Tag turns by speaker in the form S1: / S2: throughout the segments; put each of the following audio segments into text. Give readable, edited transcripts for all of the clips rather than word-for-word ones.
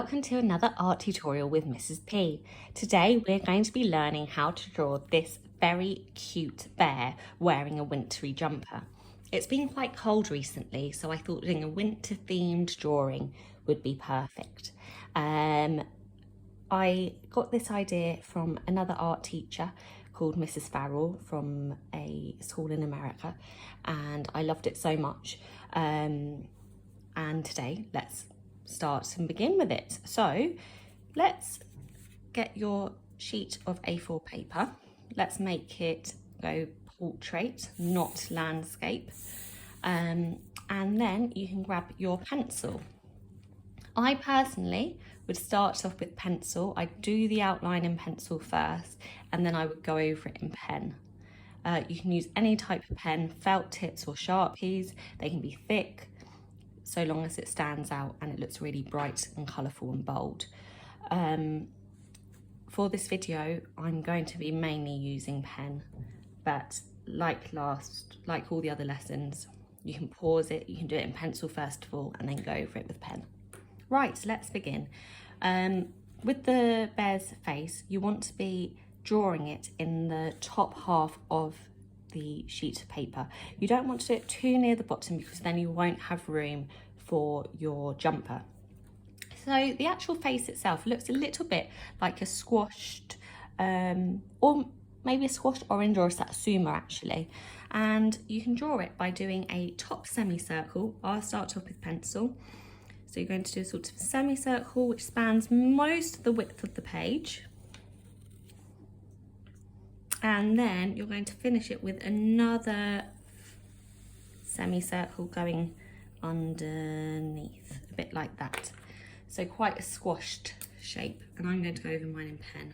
S1: Welcome to another art tutorial with Mrs. P. Today we're going to be learning how to draw this very cute bear wearing a wintry jumper. It's been quite cold recently, so I thought doing a winter themed drawing would be perfect. I got this idea from another art teacher called Mrs. Farrell from a school in America, and I loved it so much. And today let's start and begin with it. So let's get your sheet of A4 paper. Let's make it go portrait, not landscape. And then you can grab your pencil. I personally would start off with pencil. I'd do the outline in pencil first, and then I would go over it in pen. You can use any type of pen, felt tips or Sharpies. They can be thick, so long as it stands out and it looks really bright and colourful and bold. For this video, I'm going to be mainly using pen, but like all the other lessons, you can pause it, you can do it in pencil first of all, and then go over it with pen. Right, let's begin. With the bear's face, you want to be drawing it in the top half of the sheet of paper. You don't want to do it too near the bottom because then you won't have room for your jumper. So the actual face itself looks a little bit like a squashed or maybe a squashed orange or a satsuma actually, and you can draw it by doing a top semicircle. I'll start off with pencil. So you're going to do a sort of semicircle which spans most of the width of the page. And then you're going to finish it with another semicircle going underneath, a bit like that. So quite a squashed shape. And I'm going to go over mine in pen.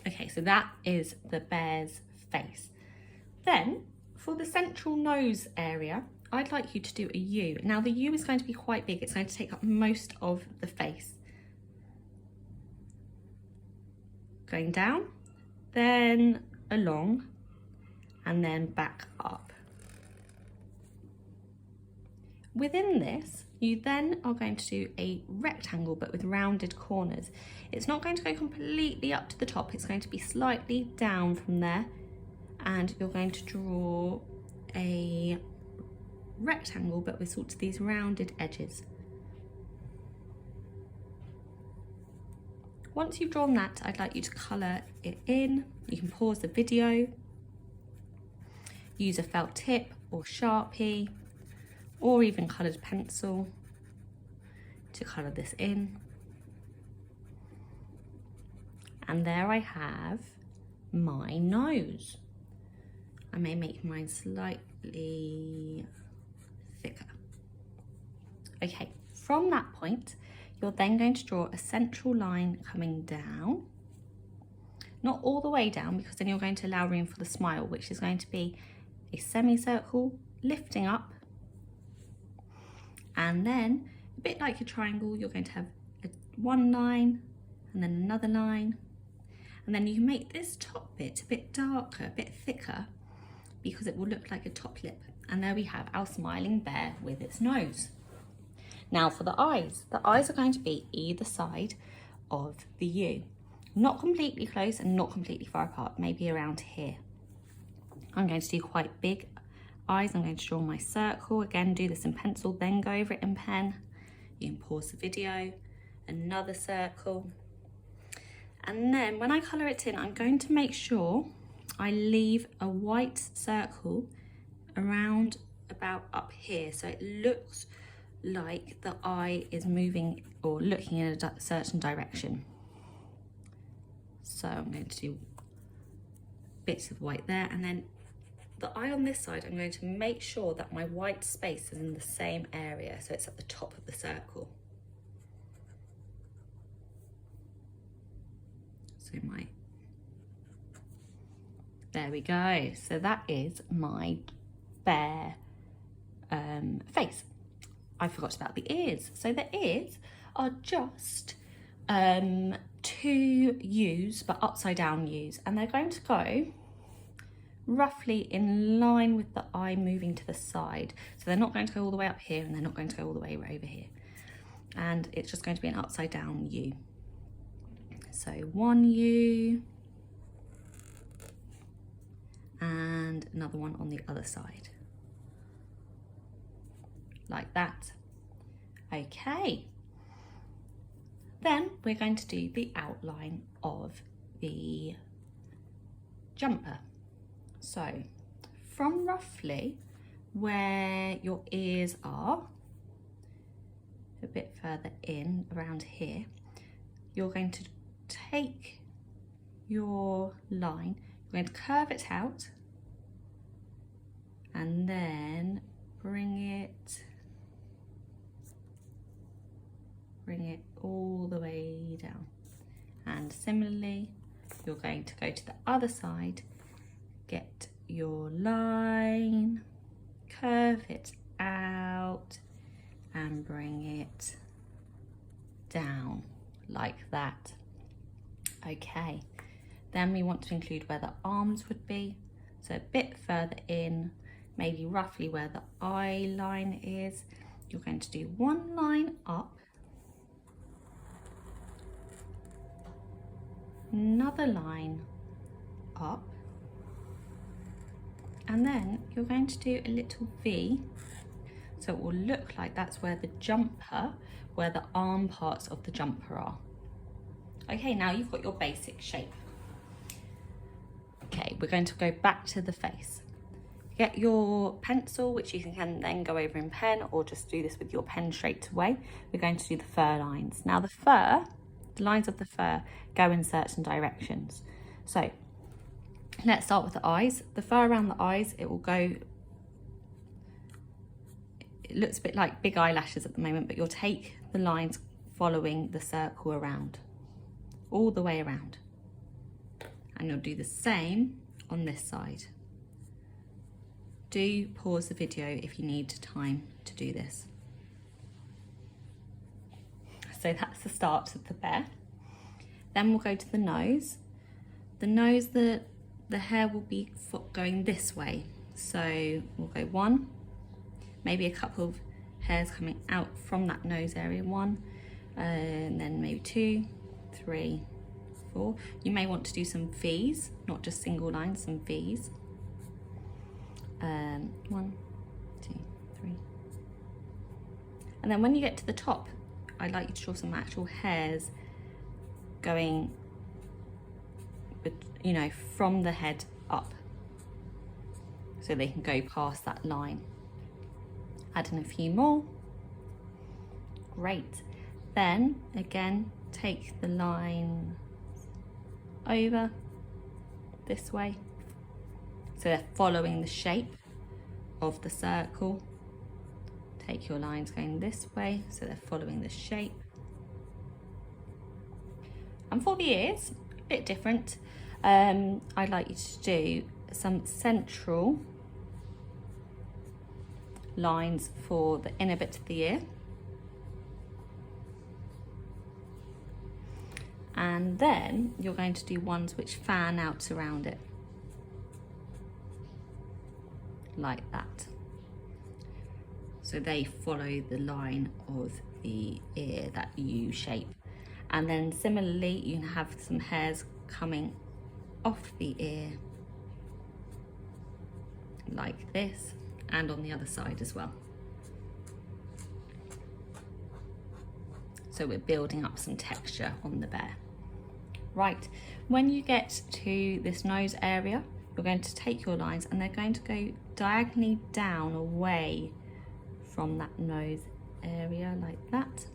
S1: Okay, so that is the bear's face. Then for the central nose area, I'd like you to do a U. Now the U is going to be quite big. It's going to take up most of the face. Going down, then along, and then back up. Within this, you then are going to do a rectangle, but with rounded corners. It's not going to go completely up to the top. It's going to be slightly down from there, and you're going to draw a rectangle but with sort of these rounded edges. Once you've drawn that, I'd like you to colour it in. You can pause the video, use a felt tip or Sharpie or even coloured pencil to colour this in. And there I have my nose. I may make mine slightly thicker. Okay, from that point, you're then going to draw a central line coming down. Not all the way down, because then you're going to allow room for the smile, which is going to be a semicircle lifting up. And then, a bit like a triangle, you're going to have one line and then another line. And then you can make this top bit a bit darker, a bit thicker, because it will look like a top lip. And there we have our smiling bear with its nose. Now for the eyes are going to be either side of the U. Not completely close and not completely far apart, maybe around here. I'm going to do quite big eyes. I'm going to draw my circle. Again, do this in pencil, then go over it in pen. You can pause the video, another circle. And then when I colour it in, I'm going to make sure I leave a white circle around about up here, so it looks like the eye is moving or looking in a certain direction. So I'm going to do bits of white there, and then the eye on this side, I'm going to make sure that my white space is in the same area, so it's at the top of the circle. So there we go. So that is my bear face. I forgot about the ears. So the ears are just 2 U's, but upside down U's, and they're going to go roughly in line with the eye moving to the side. So they're not going to go all the way up here and they're not going to go all the way right over here. And it's just going to be an upside down U. So 1 U and another one on the other side. Like that. Okay. Then we're going to do the outline of the jumper. So from roughly where your ears are, a bit further in around here, you're going to take your line, you're going to curve it out and then bring it all the way down. And similarly, you're going to go to the other side, get your line, curve it out and bring it down like that. Okay, then we want to include where the arms would be. So a bit further in, maybe roughly where the eye line is. You're going to do one line up, another line up, and then you're going to do a little V, so it will look like that's where the jumper, where the arm parts of the jumper are. Okay, now you've got your basic shape. Okay, we're going to go back to the face. Get your pencil, which you can then go over in pen or just do this with your pen straight away. We're going to do the fur lines. Now the lines of the fur go in certain directions. So let's start with the eyes. The fur around the eyes, it looks a bit like big eyelashes at the moment, but you'll take the lines following the circle around, all the way around. And you'll do the same on this side. Do pause the video if you need time to do this. So that's the start of the bear. Then we'll go to the nose. The nose, the hair will be going this way. So we'll go 1, maybe a couple of hairs coming out from that nose area, 1, and then maybe 2, 3, 4. You may want to do some V's, not just single lines, some V's. 1, 2, 3. And then when you get to the top, I'd like you to draw some actual hairs going, you know, from the head up, so they can go past that line. Add in a few more. Great. Then again, take the line over this way, so they're following the shape of the circle. Take your lines going this way, so they're following the shape. And for the ears, a bit different. I'd like you to do some central lines for the inner bit of the ear. And then you're going to do ones which fan out around it. Like that. So they follow the line of the ear, that U shape. And then similarly, you can have some hairs coming off the ear like this, and on the other side as well. So we're building up some texture on the bear. Right, when you get to this nose area, you're going to take your lines and they're going to go diagonally down away from that nose area like that.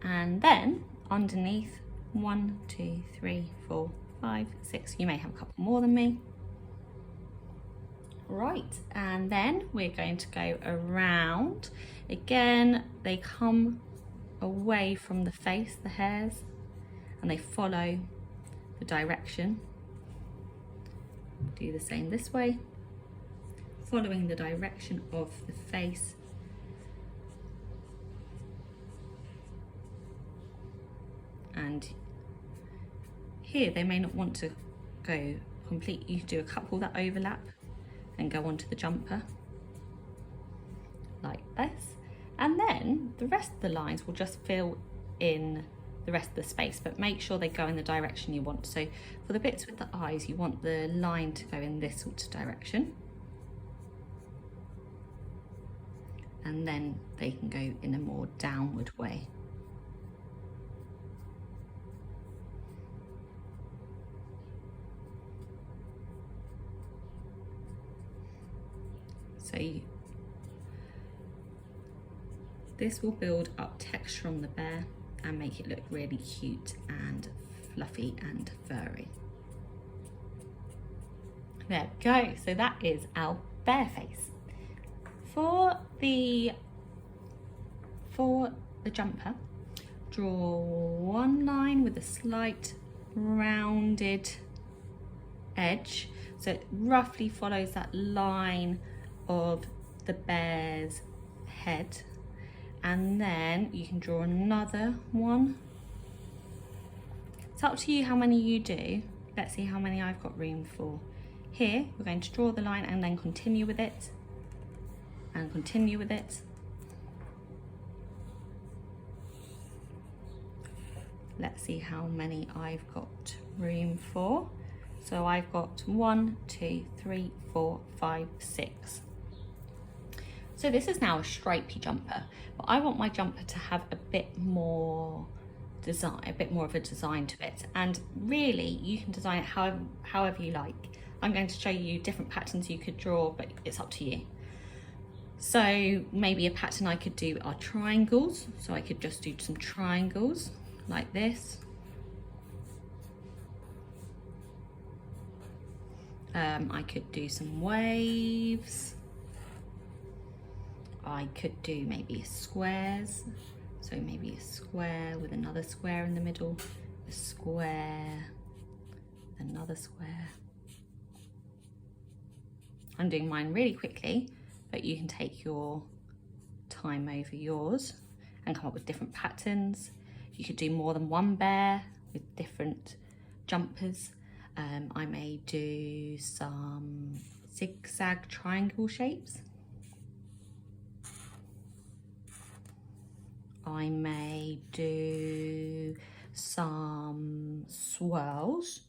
S1: And then underneath, 1, 2, 3, 4, 5, 6. You may have a couple more than me. Right, and then we're going to go around. Again, they come away from the face, the hairs, and they follow the direction. Do the same this way, following the direction of the face. And Here they may not want to go complete. You do a couple that overlap and go onto the jumper like this, and then the rest of the lines will just fill in the rest of the space, but make sure they go in the direction you want. So for the bits with the eyes, you want the line to go in this sort of direction, and then they can go in a more downward way. So this will build up texture on the bear and make it look really cute and fluffy and furry. There we go, so that is our bear face. For the jumper, draw one line with a slight rounded edge, so it roughly follows that line of the bear's head, and then you can draw another one. It's up to you how many you do. Let's see how many I've got room for. Here we're going to draw the line and then continue with it and continue with it. Let's see how many I've got room for. So I've got 1, 2, 3, 4, 5, 6. So this is now a stripy jumper, but I want my jumper to have a bit more design, a bit more of a design to it. And really, you can design it however you like. I'm going to show you different patterns you could draw, but it's up to you. So maybe a pattern I could do are triangles. So I could just do some triangles like this. I could do some waves. I could do maybe squares. So maybe a square with another square in the middle, a square, another square. I'm doing mine really quickly, but you can take your time over yours and come up with different patterns. You could do more than one bear with different jumpers. I may do some zigzag triangle shapes. I may do some swirls.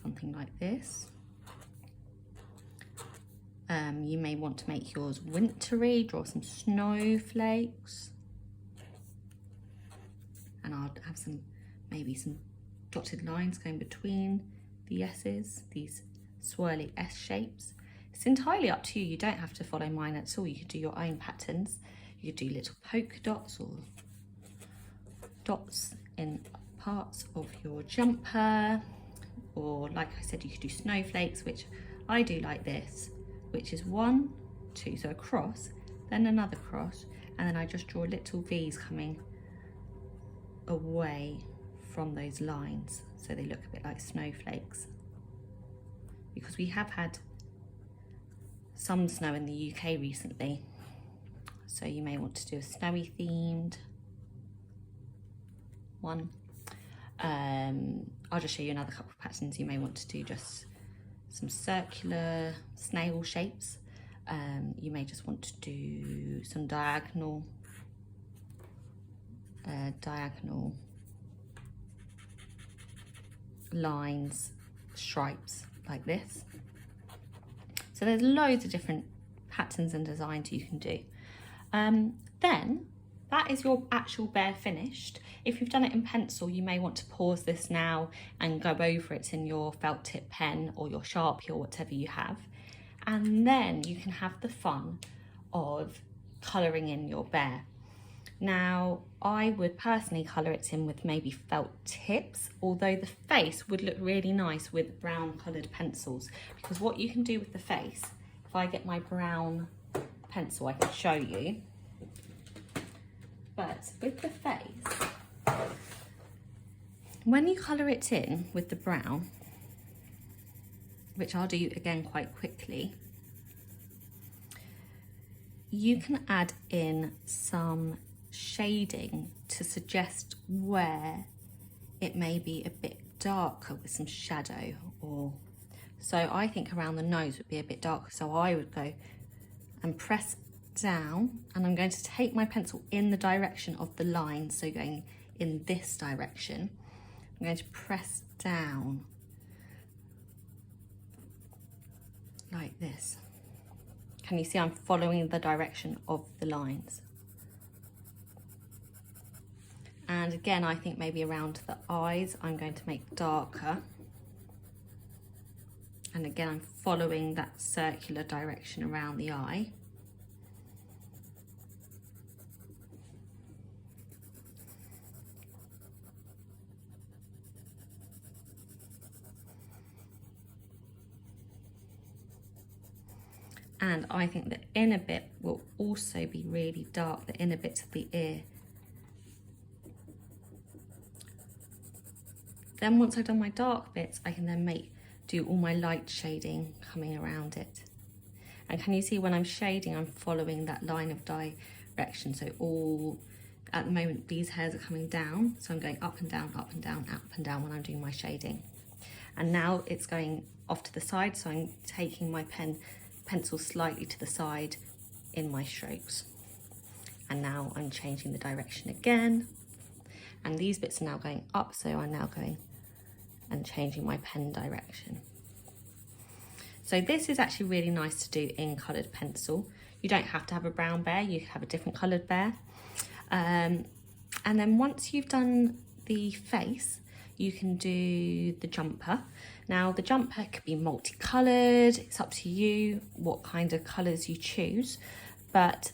S1: Something like this. You may want to make yours wintry, draw some snowflakes. And I'll have maybe some dotted lines going between the S's, these swirly S shapes. It's entirely up to you. You don't have to follow mine at all. You could do your own patterns. You could do little polka dots or dots in parts of your jumper. Or like I said, you could do snowflakes, which I do like this, which is 1, 2, so a cross, then another cross, and then I just draw little V's coming away from those lines, so they look a bit like snowflakes. Because we have had some snow in the UK recently, so you may want to do a snowy themed one. I'll just show you another couple of patterns. You may want to do just some circular snail shapes. You may just want to do some diagonal lines, stripes like this. So there's loads of different patterns and designs you can do. Then that is your actual bear finished. If you've done it in pencil, you may want to pause this now and go over it in your felt tip pen or your Sharpie or whatever you have. And then you can have the fun of colouring in your bear. Now, I would personally colour it in with maybe felt tips, although the face would look really nice with brown coloured pencils, because what you can do with the face, if I get my brown pencil, I can show you. But with the face, when you colour it in with the brown, which I'll do again quite quickly, you can add in some shading to suggest where it may be a bit darker with some shadow, or so I think around the nose would be a bit darker. So I would go and press down, and I'm going to take my pencil in the direction of the line, so going in this direction. I'm going to press down like this. Can you see I'm following the direction of the lines? And again, I think maybe around the eyes, I'm going to make darker. And again, I'm following that circular direction around the eye. And I think the inner bit will also be really dark, the inner bits of the ear. Then once I've done my dark bits, I can then do all my light shading coming around it. And can you see when I'm shading, I'm following that line of direction. So at the moment, these hairs are coming down. So I'm going up and down, up and down, up and down when I'm doing my shading. And now it's going off to the side. So I'm taking my pencil slightly to the side in my strokes. And now I'm changing the direction again. And these bits are now going up, so I'm now going and changing my pen direction. So this is actually really nice to do in coloured pencil. You don't have to have a brown bear, you can have a different coloured bear. And then once you've done the face, you can do the jumper. Now the jumper could be multicoloured, it's up to you what kind of colours you choose, but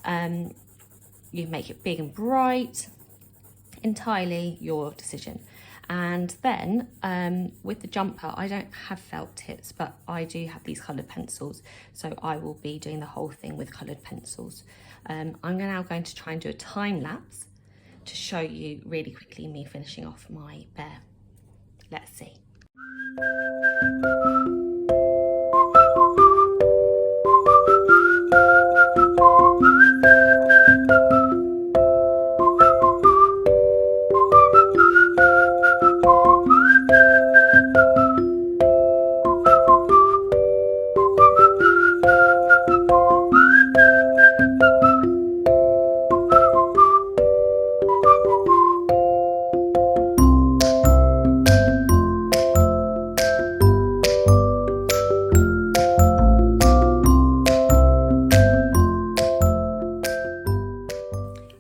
S1: you make it big and bright, entirely your decision. And then with the jumper, I don't have felt tips, but I do have these coloured pencils, so I will be doing the whole thing with coloured pencils. I'm now going to try and do a time lapse to show you really quickly me finishing off my bear. Let's see.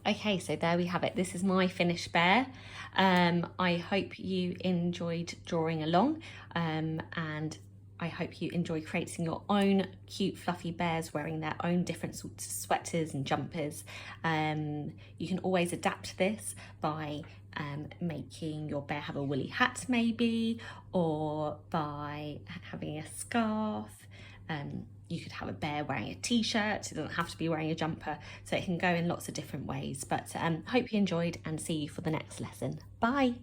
S1: Okay, so there we have it. This is my finished bear. I hope you enjoyed drawing along, and I hope you enjoy creating your own cute fluffy bears wearing their own different sorts of sweaters and jumpers. You can always adapt this by making your bear have a woolly hat maybe, or by having a scarf. You could have a bear wearing a t-shirt, it doesn't have to be wearing a jumper, so it can go in lots of different ways. But hope you enjoyed, and see you for the next lesson. Bye!